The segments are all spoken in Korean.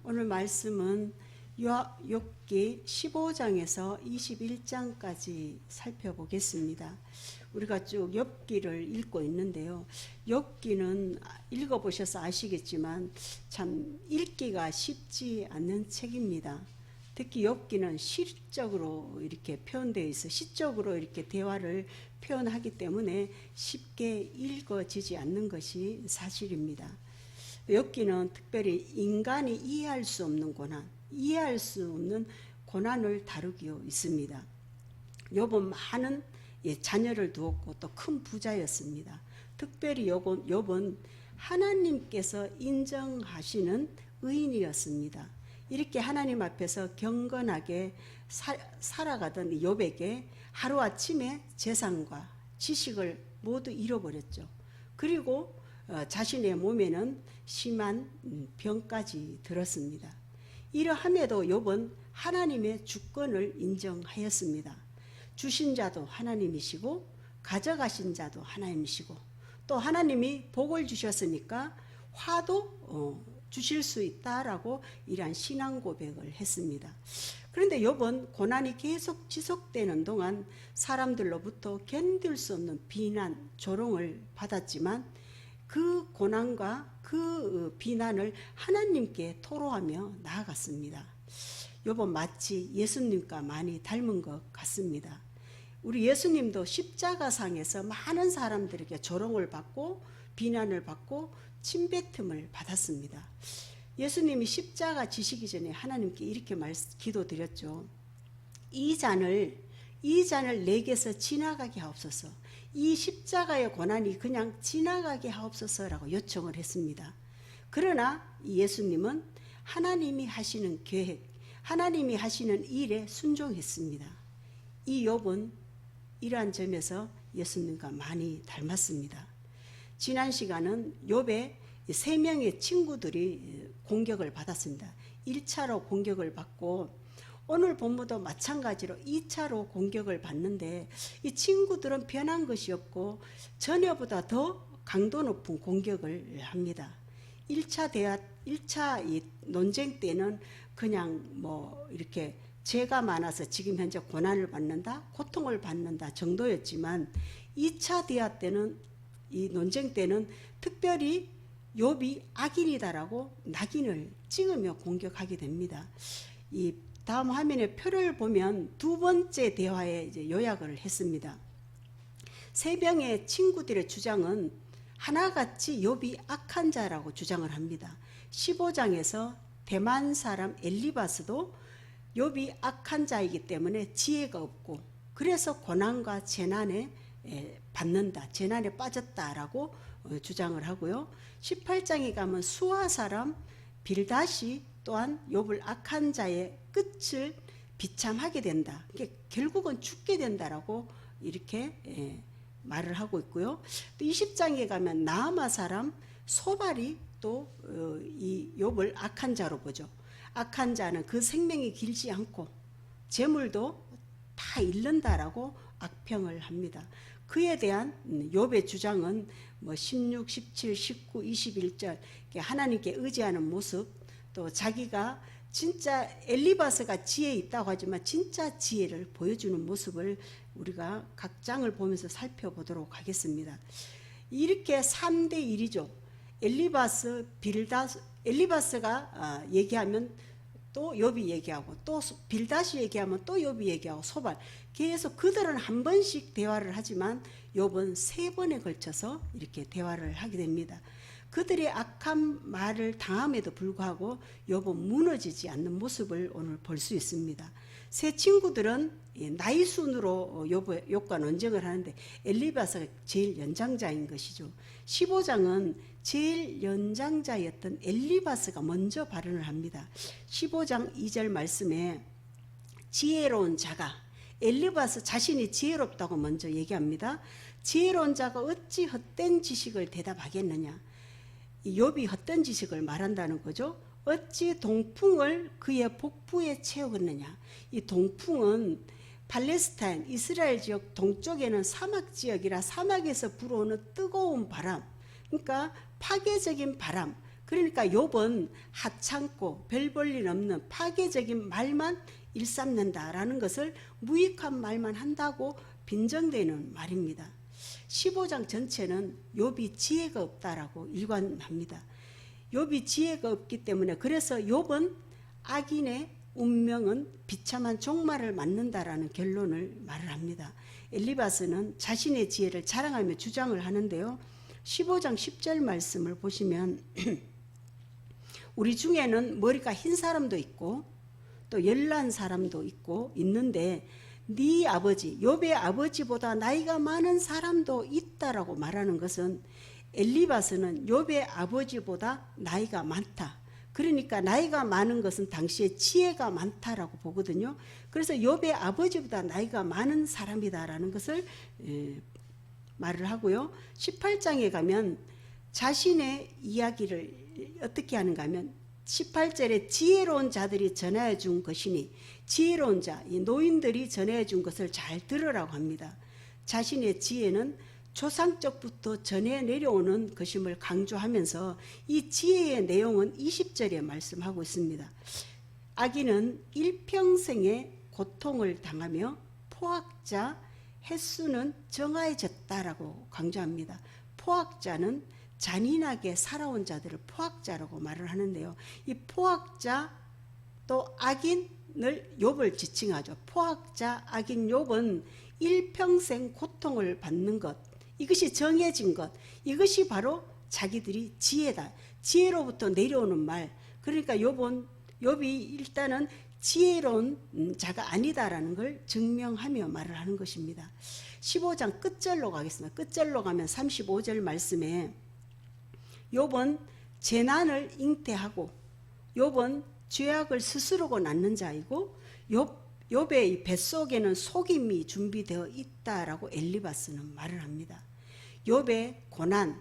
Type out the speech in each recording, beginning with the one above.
오늘 말씀은 욥기 15장에서 21장까지 살펴보겠습니다. 우리가 쭉 욥기를 읽고 있는데요. 욥기는 읽어보셔서 아시겠지만 참 읽기가 쉽지 않는 책입니다. 특히 욥기는 시적으로 이렇게 표현되어 있어 시적으로 이렇게 대화를 표현하기 때문에 쉽게 읽어지지 않는 것이 사실입니다. 욥기는 특별히 인간이 이해할 수 없는 고난, 이해할 수 없는 고난을 다루고 있습니다. 욥은 많은 자녀를 두었고 또 큰 부자였습니다. 특별히 욥은 하나님께서 인정하시는 의인이었습니다. 이렇게 하나님 앞에서 경건하게 살아가던 욥에게 하루아침에 재산과 지식을 모두 잃어버렸죠. 그리고 자신의 몸에는 심한 병까지 들었습니다. 이러함에도 욥은 하나님의 주권을 인정하였습니다. 주신 자도 하나님이시고 가져가신 자도 하나님이시고 또 하나님이 복을 주셨으니까 화도 주실 수 있다라고 이러한 신앙 고백을 했습니다. 그런데 욥은 고난이 계속 지속되는 동안 사람들로부터 견딜 수 없는 비난, 조롱을 받았지만 그 고난과 그 비난을 하나님께 토로하며 나아갔습니다. 욥은 마치 예수님과 많이 닮은 것 같습니다. 우리 예수님도 십자가상에서 많은 사람들에게 조롱을 받고 비난을 받고 침뱉음을 받았습니다. 예수님이 십자가 지시기 전에 하나님께 이렇게 기도드렸죠. 이 잔을 내게서 지나가게 하옵소서. 이 십자가의 고난이 그냥 지나가게 하옵소서라고 요청을 했습니다. 그러나 예수님은 하나님이 하시는 계획, 하나님이 하시는 일에 순종했습니다. 이 욥은 이러한 점에서 예수님과 많이 닮았습니다. 지난 시간은 욥의 3명의 친구들이 공격을 받았습니다. 1차로 공격을 받고 오늘 본문도 마찬가지로 2차로 공격을 받는데 이 친구들은 변한 것이 없고 전에보다 더 강도 높은 공격을 합니다. 1차 이 논쟁 때는 그냥 이렇게 죄가 많아서 지금 현재 고난을 받는다, 고통을 받는다 정도였지만 2차 대화 때는 이 논쟁 때는 특별히 욥이 악인이다라고 낙인을 찍으며 공격하게 됩니다. 이 다음 화면에 표를 보면 두 번째 대화에 이제 요약을 했습니다. 3명의 친구들의 주장은 하나같이 욥이 악한 자라고 주장을 합니다. 15장에서 대만 사람 엘리바스도 욥이 악한 자이기 때문에 지혜가 없고 그래서 고난과 재난에 받는다, 재난에 빠졌다라고 주장을 하고요. 18장에 가면 수아 사람 빌닷이 또한 욥을 악한 자의 끝을 비참하게 된다. 결국은 죽게 된다라고 이렇게 말을 하고 있고요. 또 20장에 가면 나아마 사람 소발이 또 이 욥을 악한 자로 보죠. 악한 자는 그 생명이 길지 않고 재물도 다 잃는다라고 악평을 합니다. 그에 대한 욥의 주장은 16, 17, 19, 21절 하나님께 의지하는 모습, 또 자기가 진짜 엘리바스가 지혜 있다고 하지만 진짜 지혜를 보여주는 모습을 우리가 각 장을 보면서 살펴보도록 하겠습니다. 이렇게 3대 1이죠. 엘리바스가 얘기하면 또 욥이 얘기하고 또 빌닷이 얘기하면 또 욥이 얘기하고 소발 계속 그들은 한 번씩 대화를 하지만 욥은 3번에 걸쳐서 이렇게 대화를 하게 됩니다. 그들의 악한 말을 당함에도 불구하고 욥은 무너지지 않는 모습을 오늘 볼 수 있습니다. 세 친구들은 나이 순으로 욥과 논쟁을 하는데 엘리바스가 제일 연장자인 것이죠. 15장은 제일 연장자였던 엘리바스가 먼저 발언을 합니다. 15장 2절 말씀에 지혜로운 자가, 엘리바스 자신이 지혜롭다고 먼저 얘기합니다. 지혜로운 자가 어찌 헛된 지식을 대답하겠느냐. 욥이 헛된 지식을 말한다는 거죠. 어찌 동풍을 그의 복부에 채우겠느냐. 이 동풍은 팔레스타인 이스라엘 지역 동쪽에는 사막 지역이라 사막에서 불어오는 뜨거운 바람, 그러니까 파괴적인 바람, 그러니까 욥은 하찮고 별 볼 일 없는 파괴적인 말만 일삼는다라는 것을 무익한 말만 한다고 빈정되는 말입니다. 15장 전체는 욥이 지혜가 없다라고 일관합니다. 욥이 지혜가 없기 때문에 그래서 욥은 악인의 운명은 비참한 종말을 맞는다라는 결론을 말을 합니다. 엘리바스는 자신의 지혜를 자랑하며 주장을 하는데요. 15장 10절 말씀을 보시면 우리 중에는 머리가 흰 사람도 있고 또 열난 사람도 있는데 네 아버지 욥의 아버지보다 나이가 많은 사람도 있다라고 말하는 것은 엘리바스는 욥의 아버지보다 나이가 많다. 그러니까 나이가 많은 것은 당시에 지혜가 많다라고 보거든요. 그래서 욥의 아버지보다 나이가 많은 사람이다라는 것을 말을 하고요. 18장에 가면 자신의 이야기를 어떻게 하는가 하면 18절에 지혜로운 자들이 전하여 준 것이니 지혜로운 자, 이 노인들이 전해 준 것을 잘 들으라고 합니다. 자신의 지혜는 조상적부터 전해 내려오는 것임을 강조하면서 이 지혜의 내용은 20절에 말씀하고 있습니다. 악인은 일평생의 고통을 당하며 포악자 횟수는 정하여졌다라고 강조합니다. 포악자는 잔인하게 살아온 자들을 포악자라고 말을 하는데요. 이 포악자 또 악인을 욥을 지칭하죠. 포악자 악인 욥은 일평생 고통을 받는 것, 이것이 정해진 것, 이것이 바로 자기들이 지혜다. 지혜로부터 내려오는 말. 그러니까 욥이 일단은 지혜로운 자가 아니다라는 걸 증명하며 말을 하는 것입니다. 15장 끝절로 가겠습니다. 끝절로 가면 35절 말씀에 욥은 재난을 잉태하고 욥은 죄악을 스스로 낳는 자이고 욥의 뱃속에는 속임이 준비되어 있다라고 엘리바스는 말을 합니다. 욥의 고난,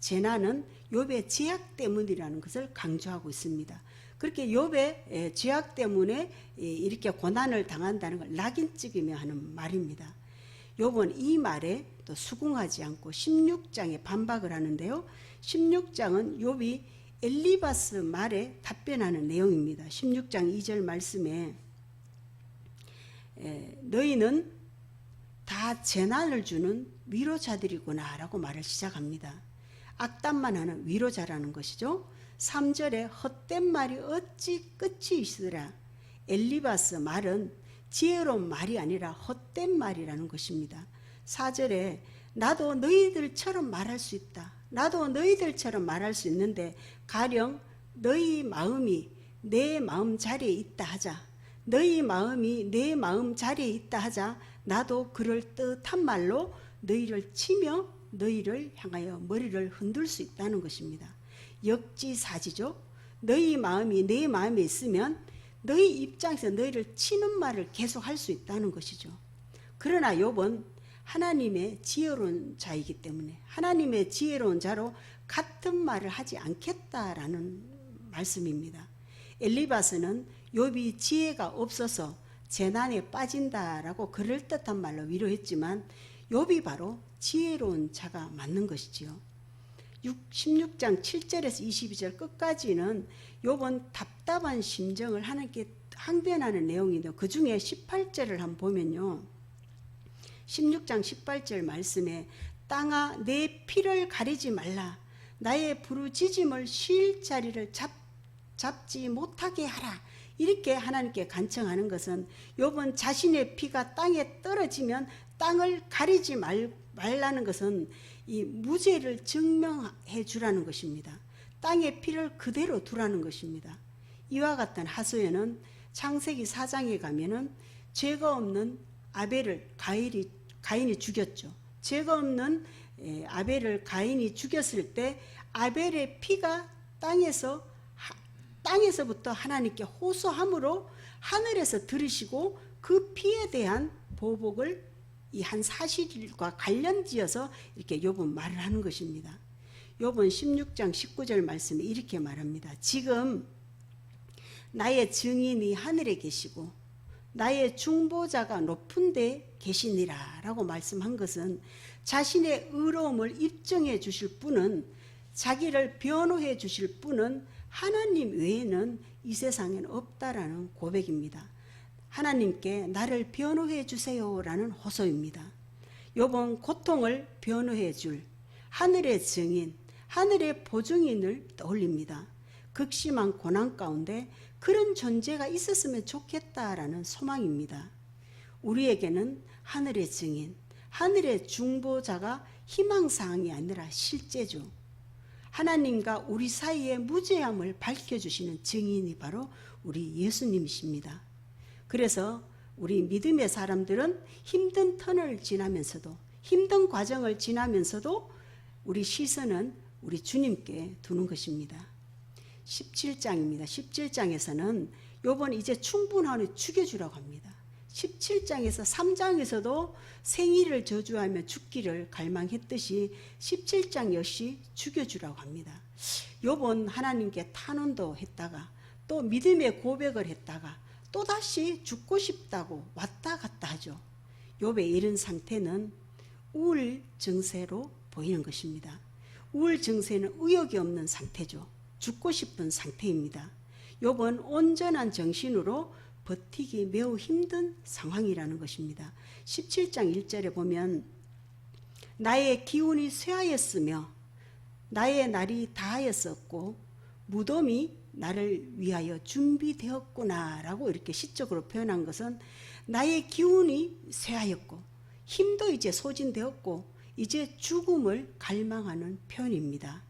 재난은 욥의 죄악 때문이라는 것을 강조하고 있습니다. 그렇게 욥의 죄악 때문에 이렇게 고난을 당한다는 걸 낙인찍으며 하는 말입니다. 욥은 이 말에 또 수긍하지 않고 16장에 반박을 하는데요. 16장은 욥이 엘리바스 말에 답변하는 내용입니다. 16장 2절 말씀에 너희는 다 재난을 주는 위로자들이구나 라고 말을 시작합니다. 악담만 하는 위로자라는 것이죠. 3절에 헛된 말이 어찌 끝이 있으랴. 엘리바스 말은 지혜로운 말이 아니라 헛된 말이라는 것입니다. 4절에 나도 너희들처럼 말할 수 있다. 나도 너희들처럼 말할 수 있는데 가령 너희 마음이 내 마음 자리에 있다 하자. 너희 마음이 내 마음 자리에 있다 하자. 나도 그럴듯한 말로 너희를 치며 너희를 향하여 머리를 흔들 수 있다는 것입니다. 역지사지죠. 너희 마음이 내 마음에 있으면 너희 입장에서 너희를 치는 말을 계속 할 수 있다는 것이죠. 그러나 욥은 하나님의 지혜로운 자이기 때문에 하나님의 지혜로운 자로 같은 말을 하지 않겠다라는 말씀입니다. 엘리바스는 욥이 지혜가 없어서 재난에 빠진다라고 그럴듯한 말로 위로했지만 욥이 바로 지혜로운 자가 맞는 것이지요. 16장 7절에서 22절 끝까지는 욥은 답답한 심정을 하나님께 항변하는 내용인데 그 중에 18절을 한번 보면요. 16장 18절 말씀에 땅아 내 피를 가리지 말라. 나의 부르짖음을 쉴 자리를 잡지 못하게 하라. 이렇게 하나님께 간청하는 것은 욥은 자신의 피가 땅에 떨어지면 땅을 가리지 말라는 것은 이 무죄를 증명해 주라는 것입니다. 땅의 피를 그대로 두라는 것입니다. 이와 같은 하소연은 창세기 4장에 가면은 죄가 없는 아벨을 가인이 죽였죠. 죄가 없는 아벨을 가인이 죽였을 때 아벨의 피가 땅에서부터 하나님께 호소함으로 하늘에서 들으시고 그 피에 대한 보복을 이 한 사실과 관련지어서 이렇게 욥은 말을 하는 것입니다. 욥은 16장 19절 말씀에 이렇게 말합니다. 지금 나의 증인이 하늘에 계시고 나의 중보자가 높은 데 계시니라 라고 말씀한 것은 자신의 의로움을 입증해 주실 분은 자기를 변호해 주실 분은 하나님 외에는 이 세상에는 없다라는 고백입니다. 하나님께 나를 변호해 주세요라는 호소입니다. 욥은 고통을 변호해 줄 하늘의 증인, 하늘의 보증인을 떠올립니다. 극심한 고난 가운데 그런 존재가 있었으면 좋겠다라는 소망입니다. 우리에게는 하늘의 증인, 하늘의 중보자가 희망사항이 아니라 실제죠. 하나님과 우리 사이의 무죄함을 밝혀주시는 증인이 바로 우리 예수님이십니다. 그래서 우리 믿음의 사람들은 힘든 터널을 지나면서도, 힘든 과정을 지나면서도 우리 시선은 우리 주님께 두는 것입니다. 17장입니다. 17장에서는 욥은 이제 충분하니 죽여주라고 합니다. 17장에서 3장에서도 생일을 저주하며 죽기를 갈망했듯이 17장 역시 죽여주라고 합니다. 욥은 하나님께 탄원도 했다가 또 믿음의 고백을 했다가 또다시 죽고 싶다고 왔다 갔다 하죠. 욥의 이런 상태는 우울 증세로 보이는 것입니다. 우울 증세는 의욕이 없는 상태죠. 죽고 싶은 상태입니다. 욥은 온전한 정신으로 버티기 매우 힘든 상황이라는 것입니다. 17장 1절에 보면 나의 기운이 쇠하였으며 나의 날이 다하였었고 무덤이 나를 위하여 준비되었구나 라고 이렇게 시적으로 표현한 것은 나의 기운이 쇠하였고 힘도 이제 소진되었고 이제 죽음을 갈망하는 표현입니다.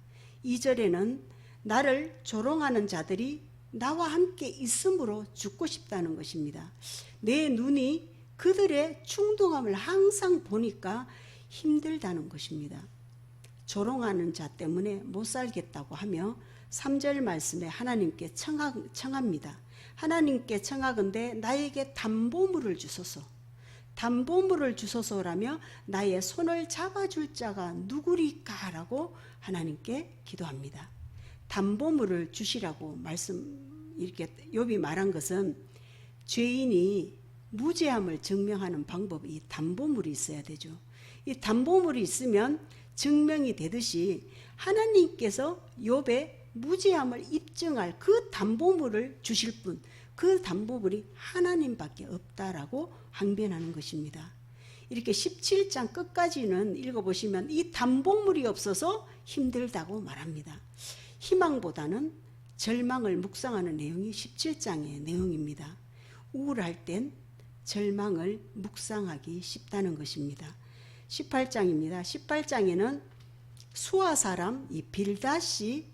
2절에는 나를 조롱하는 자들이 나와 함께 있으므로 죽고 싶다는 것입니다. 내 눈이 그들의 충동함을 항상 보니까 힘들다는 것입니다. 조롱하는 자 때문에 못 살겠다고 하며 3절 말씀에 하나님께 청합니다. 하나님께 청하건대 나에게 담보물을 주소서. 담보물을 주소서라며 나의 손을 잡아줄 자가 누구리까라고 하나님께 기도합니다. 담보물을 주시라고 이렇게 욥이 말한 것은 죄인이 무죄함을 증명하는 방법이 이 담보물이 있어야 되죠. 이 담보물이 있으면 증명이 되듯이 하나님께서 욥의 무죄함을 입증할 그 담보물을 주실 분, 그 담보물이 하나님밖에 없다라고 항변하는 것입니다. 이렇게 17장 끝까지는 읽어보시면 이 담보물이 없어서 힘들다고 말합니다. 희망보다는 절망을 묵상하는 내용이 17장의 내용입니다. 우울할 땐 절망을 묵상하기 쉽다는 것입니다. 18장입니다. 18장에는 수아 사람 이 빌닷이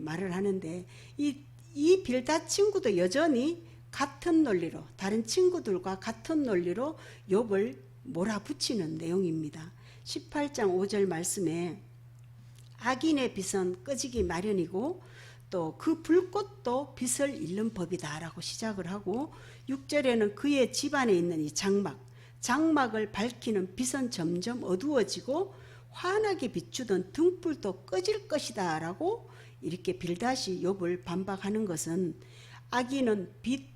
말을 하는데 이 빌닷 친구도 여전히 같은 논리로 다른 친구들과 같은 논리로 욥을 몰아붙이는 내용입니다. 18장 5절 말씀에 악인의 빛은 꺼지기 마련이고 또 그 불꽃도 빛을 잃는 법이다 라고 시작을 하고 6절에는 그의 집안에 있는 이 장막을 밝히는 빛은 점점 어두워지고 환하게 비추던 등불도 꺼질 것이다 라고 이렇게 빌닷이 욥을 반박하는 것은 악인은 빛,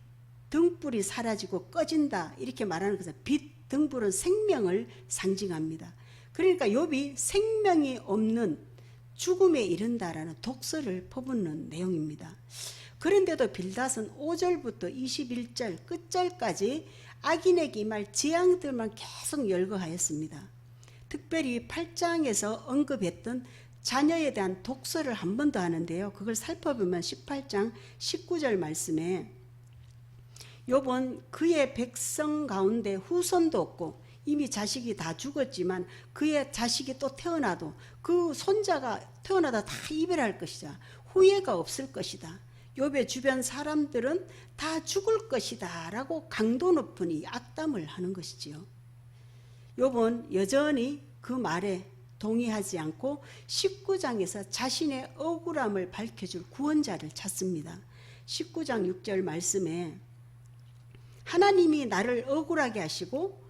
등불이 사라지고 꺼진다 이렇게 말하는 것은 빛, 등불은 생명을 상징합니다. 그러니까 욥이 생명이 없는 죽음에 이른다라는 독설을 퍼붓는 내용입니다. 그런데도 빌닷은 5절부터 21절 끝절까지 악인에게 임할 재앙들만 계속 열거하였습니다. 특별히 8장에서 언급했던 자녀에 대한 독설을 한 번 더 하는데요. 그걸 살펴보면 18장 19절 말씀에 욥은 그의 백성 가운데 후손도 없고 이미 자식이 다 죽었지만 그의 자식이 또 태어나도 그 손자가 태어나다 다 이별할 것이다. 후예가 없을 것이다. 욥의 주변 사람들은 다 죽을 것이다 라고 강도 높은 이 악담을 하는 것이지요. 욥은 여전히 그 말에 동의하지 않고 19장에서 자신의 억울함을 밝혀줄 구원자를 찾습니다. 19장 6절 말씀에 하나님이 나를 억울하게 하시고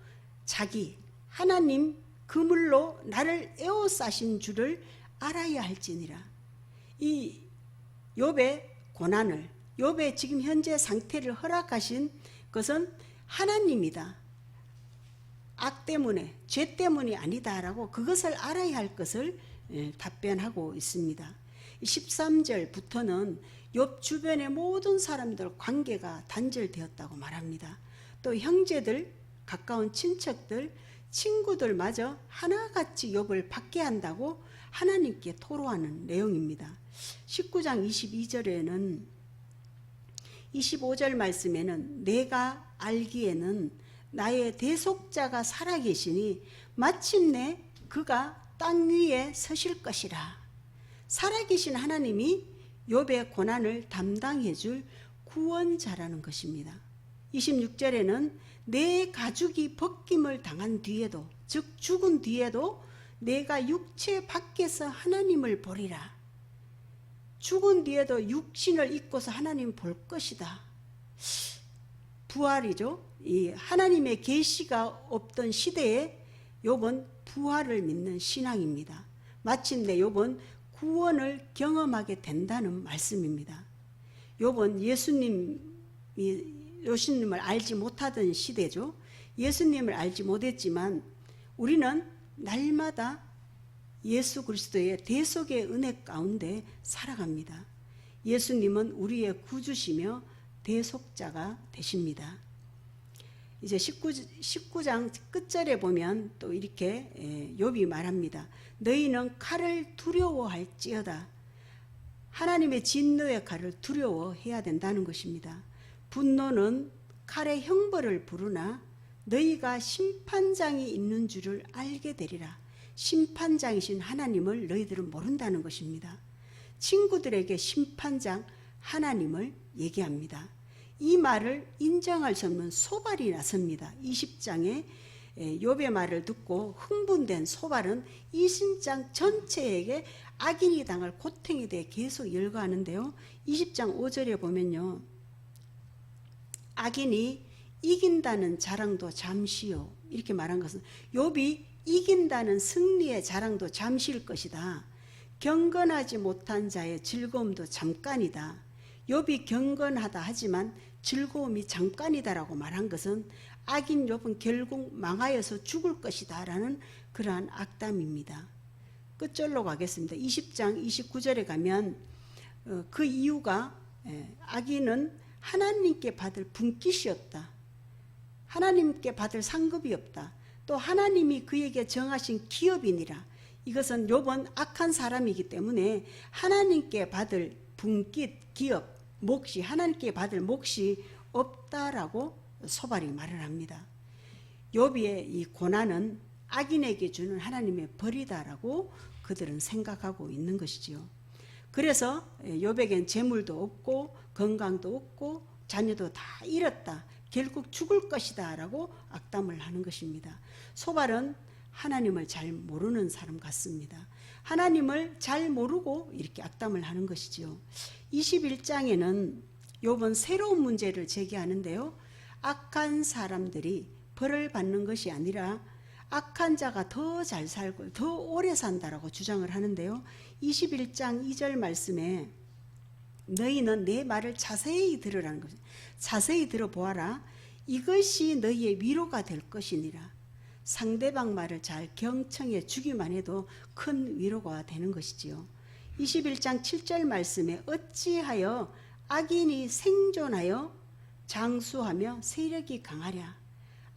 하나님 그물로 나를 에워싸신 줄을 알아야 할지니라. 이 욥의 고난을, 욥의 지금 현재 상태를 허락하신 것은 하나님이다. 악 때문에, 죄 때문이 아니다라고 그것을 알아야 할 것을 답변하고 있습니다. 13절부터는 욥 주변의 모든 사람들 관계가 단절되었다고 말합니다. 또 형제들, 가까운 친척들, 친구들마저 하나같이 욥을 받게 한다고 하나님께 토로하는 내용입니다. 19장 22절에는 25절 말씀에는 내가 알기에는 나의 대속자가 살아계시니 마침내 그가 땅 위에 서실 것이라. 살아계신 하나님이 욥의 고난을 담당해 줄 구원자라는 것입니다. 26절에는 내 가죽이 벗김을 당한 뒤에도, 즉 죽은 뒤에도 내가 육체 밖에서 하나님을 보리라. 죽은 뒤에도 육신을 입고서 하나님 볼 것이다. 부활이죠. 이 하나님의 계시가 없던 시대에 욥은 부활을 믿는 신앙입니다. 마침내 욥은 구원을 경험하게 된다는 말씀입니다. 욥은 예수님을 알지 못하던 시대죠. 예수님을 알지 못했지만 우리는 날마다 예수 그리스도의 대속의 은혜 가운데 살아갑니다. 예수님은 우리의 구주시며 대속자가 되십니다. 이제 19장 끝절에 보면 또 이렇게 욥이 말합니다. 너희는 칼을 두려워할지어다. 하나님의 진노의 칼을 두려워해야 된다는 것입니다. 분노는 칼의 형벌을 부르나 너희가 심판장이 있는 줄을 알게 되리라. 심판장이신 하나님을 너희들은 모른다는 것입니다. 친구들에게 심판장 하나님을 얘기합니다. 이 말을 인정할 수 없는 소발이 나섭니다. 20장에 욥의 말을 듣고 흥분된 소발은 20장 전체에게 악인이 당할 고통에 대해 계속 열거하는데요. 20장 5절에 보면요. 악인이 이긴다는 자랑도 잠시요. 이렇게 말한 것은 욥이 이긴다는 승리의 자랑도 잠시일 것이다. 경건하지 못한 자의 즐거움도 잠깐이다. 욥이 경건하다 하지만 즐거움이 잠깐이다라고 말한 것은 악인 욥은 결국 망하여서 죽을 것이다 라는 그러한 악담입니다. 끝절로 가겠습니다. 20장 29절에 가면 그 이유가 악인은 하나님께 받을 분깃이 없다. 하나님께 받을 상급이 없다. 또 하나님이 그에게 정하신 기업이니라. 이것은 욥은 악한 사람이기 때문에 하나님께 받을 분깃, 기업, 몫이 하나님께 받을 몫이 없다라고 소발이 말을 합니다. 욥의 이 고난은 악인에게 주는 하나님의 벌이다라고 그들은 생각하고 있는 것이지요. 그래서 욥에겐 재물도 없고 건강도 없고 자녀도 다 잃었다. 결국 죽을 것이다 라고 악담을 하는 것입니다. 소발은 하나님을 잘 모르는 사람 같습니다. 하나님을 잘 모르고 이렇게 악담을 하는 것이지요. 21장에는 욥은 새로운 문제를 제기하는데요. 악한 사람들이 벌을 받는 것이 아니라 악한 자가 더 잘 살고 더 오래 산다라고 주장을 하는데요. 21장 2절 말씀에 너희는 내 말을 자세히 들으라는 것입니다. 자세히 들어보아라. 이것이 너희의 위로가 될 것이니라. 상대방 말을 잘 경청해 주기만 해도 큰 위로가 되는 것이지요. 21장 7절 말씀에 어찌하여 악인이 생존하여 장수하며 세력이 강하랴.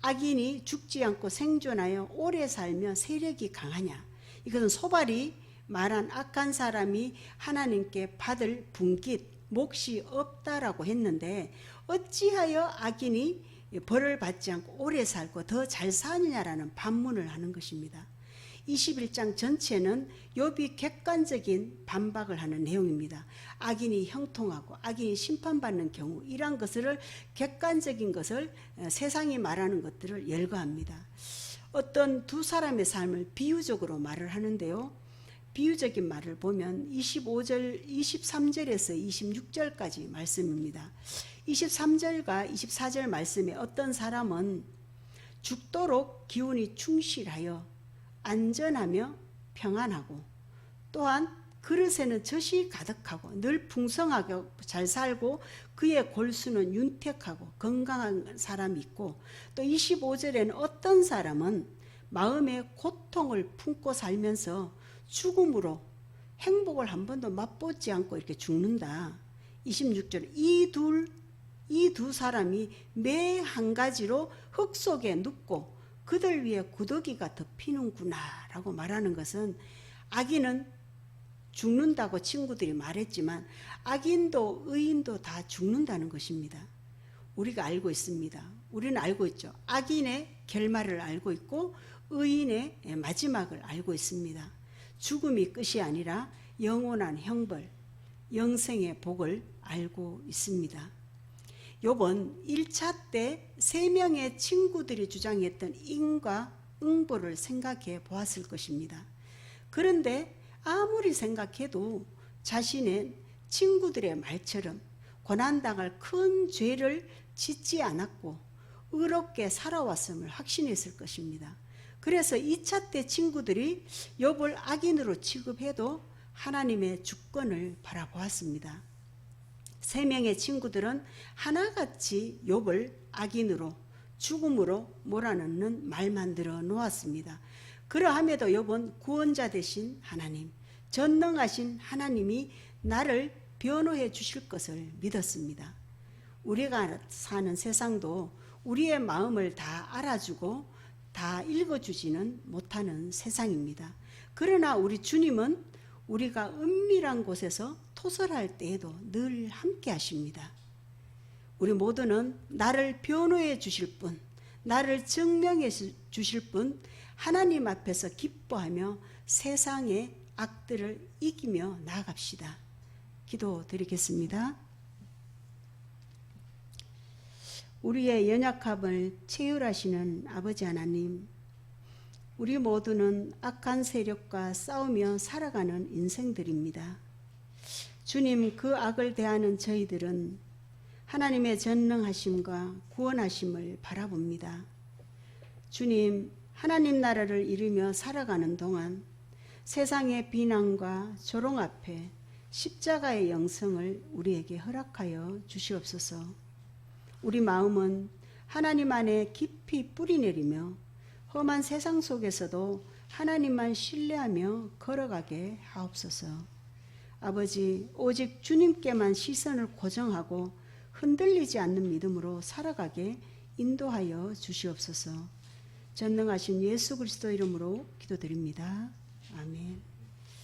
악인이 죽지 않고 생존하여 오래 살며 세력이 강하냐. 이것은 소발이 말한 악한 사람이 하나님께 받을 분깃, 몫이 없다라고 했는데 어찌하여 악인이 벌을 받지 않고 오래 살고 더 잘 사느냐라는 반문을 하는 것입니다. 21장 전체는 욥이 객관적인 반박을 하는 내용입니다. 악인이 형통하고 악인이 심판받는 경우 이러한 것을 객관적인 것을 세상이 말하는 것들을 열거합니다. 어떤 두 사람의 삶을 비유적으로 말을 하는데요. 비유적인 말을 보면 23절에서 26절까지 말씀입니다. 23절과 24절 말씀에 어떤 사람은 죽도록 기운이 충실하여 안전하며 평안하고 또한 그릇에는 젖이 가득하고 늘 풍성하게 잘 살고 그의 골수는 윤택하고 건강한 사람이 있고 또 25절에는 어떤 사람은 마음의 고통을 품고 살면서 죽음으로 행복을 한 번도 맛보지 않고 이렇게 죽는다. 26절 이 두 사람이 매 한 가지로 흙 속에 눕고 그들 위에 구더기가 덮이는구나 라고 말하는 것은, 악인은 죽는다고 친구들이 말했지만 악인도 의인도 다 죽는다는 것입니다. 우리가 알고 있습니다. 우리는 알고 있죠. 악인의 결말을 알고 있고 의인의 마지막을 알고 있습니다. 죽음이 끝이 아니라 영원한 형벌, 영생의 복을 알고 있습니다. 욥은 1차 때 3명의 친구들이 주장했던 인과 응보를 생각해 보았을 것입니다. 그런데 아무리 생각해도 자신의 친구들의 말처럼 고난당할 큰 죄를 짓지 않았고 의롭게 살아왔음을 확신했을 것입니다. 그래서 2차 때 친구들이 욥을 악인으로 취급해도 하나님의 주권을 바라보았습니다. 3명의 친구들은 하나같이 욥을 악인으로 죽음으로 몰아넣는 말만 들어 놓았습니다. 그러함에도 욥은 구원자 되신 하나님, 전능하신 하나님이 나를 변호해 주실 것을 믿었습니다. 우리가 사는 세상도 우리의 마음을 다 알아주고 다 읽어주지는 못하는 세상입니다. 그러나 우리 주님은 우리가 은밀한 곳에서 토설할 때에도 늘 함께 하십니다. 우리 모두는 나를 변호해 주실 분, 나를 증명해 주실 분, 하나님 앞에서 기뻐하며 세상의 악들을 이기며 나아갑시다. 기도드리겠습니다. 우리의 연약함을 체휼하시는 아버지 하나님, 우리 모두는 악한 세력과 싸우며 살아가는 인생들입니다. 주님, 그 악을 대하는 저희들은 하나님의 전능하심과 구원하심을 바라봅니다. 주님, 하나님 나라를 이루며 살아가는 동안 세상의 비난과 조롱 앞에 십자가의 영성을 우리에게 허락하여 주시옵소서. 우리 마음은 하나님 안에 깊이 뿌리내리며 험한 세상 속에서도 하나님만 신뢰하며 걸어가게 하옵소서. 아버지, 오직 주님께만 시선을 고정하고 흔들리지 않는 믿음으로 살아가게 인도하여 주시옵소서. 전능하신 예수 그리스도 이름으로 기도드립니다. 아멘.